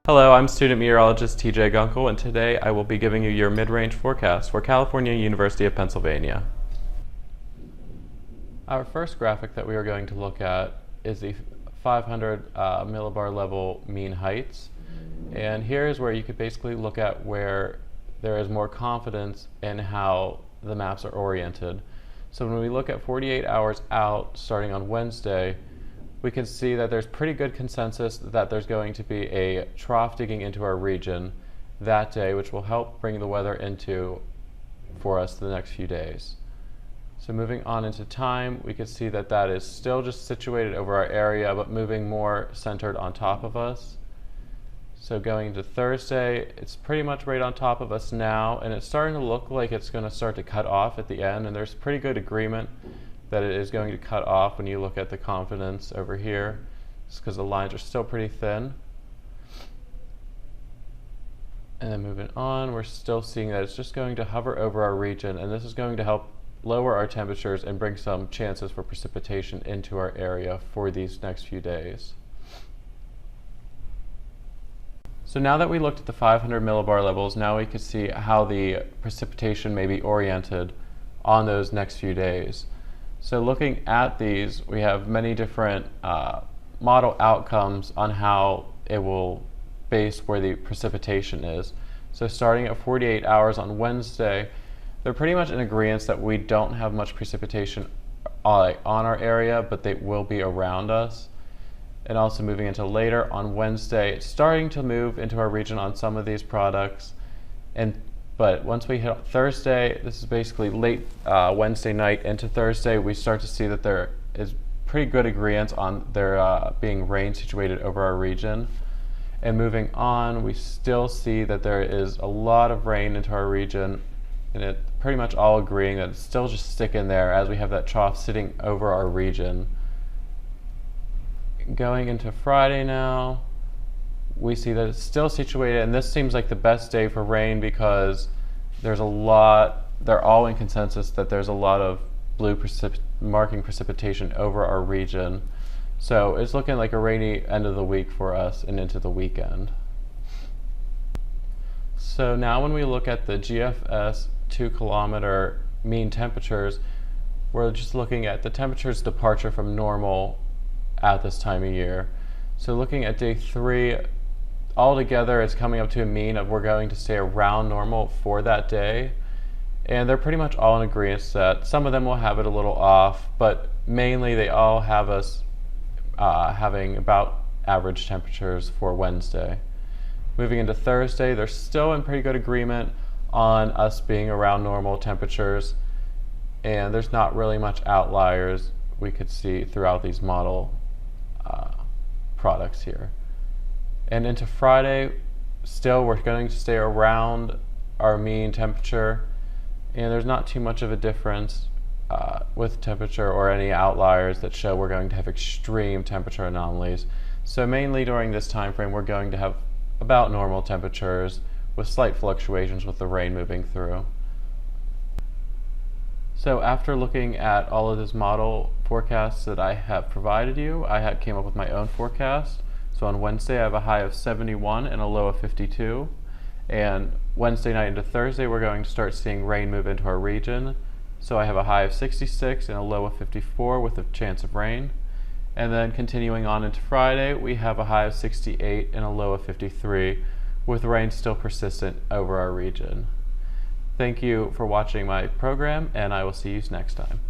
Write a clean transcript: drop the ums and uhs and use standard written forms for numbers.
Hello, I'm student meteorologist TJ Gunkel, and today I will be giving you your mid-range forecast for California University of Pennsylvania. Our first graphic that we are going to look at is the 500 millibar level mean heights. And here is where you could basically look at where there is more confidence in how the maps are oriented. So when we look at 48 hours out, starting on Wednesday, we can see that there's pretty good consensus that there's going to be a trough digging into our region that day, which will help bring the weather into for us the next few days. So moving on into time, we can see that that is still just situated over our area, but moving more centered on top of us. So going into Thursday, it's pretty much right on top of us now, and it's starting to look like it's going to start to cut off at the end, and there's pretty good agreement that it is going to cut off when you look at the confidence over here, just because the lines are still pretty thin. And then moving on, we're still seeing that it's just going to hover over our region, and this is going to help lower our temperatures and bring some chances for precipitation into our area for these next few days. So now that we looked at the 500 millibar levels, now we can see how the precipitation may be oriented on those next few days. So looking at these, we have many different model outcomes on how it will base where the precipitation is. So starting at 48 hours on Wednesday, they're pretty much in agreement that we don't have much precipitation on our area, but they will be around us. And also moving into later on Wednesday, it's starting to move into our region on some of these products. But once we hit Thursday, this is basically late Wednesday night into Thursday, we start to see that there is pretty good agreement on there being rain situated over our region. And moving on, we still see that there is a lot of rain into our region, and it pretty much all agreeing that it's still just sticking there as we have that trough sitting over our region. Going into Friday now, we see that it's still situated, and this seems like the best day for rain because there's a lot, they're all in consensus that there's a lot of blue marking precipitation over our region. So it's looking like a rainy end of the week for us and into the weekend. So now when we look at the GFS 2-kilometer mean temperatures, we're just looking at the temperature's departure from normal at this time of year. So looking at day 3, altogether it's coming up to a mean of we're going to stay around normal for that day. And they're pretty much all in agreement that some of them will have it a little off, but mainly they all have us having about average temperatures for Wednesday. Moving into Thursday, they're still in pretty good agreement on us being around normal temperatures, and there's not really much outliers we could see throughout these model products here. And into Friday, still we're going to stay around our mean temperature, and there's not too much of a difference with temperature or any outliers that show we're going to have extreme temperature anomalies. So mainly during this time frame, we're going to have about normal temperatures with slight fluctuations with the rain moving through. So after looking at all of this model forecasts that I have provided you, I came up with my own forecast. So on Wednesday, I have a high of 71 and a low of 52. And Wednesday night into Thursday, we're going to start seeing rain move into our region. So I have a high of 66 and a low of 54 with a chance of rain. And then continuing on into Friday, we have a high of 68 and a low of 53 with rain still persistent over our region. Thank you for watching my program, and I will see you next time.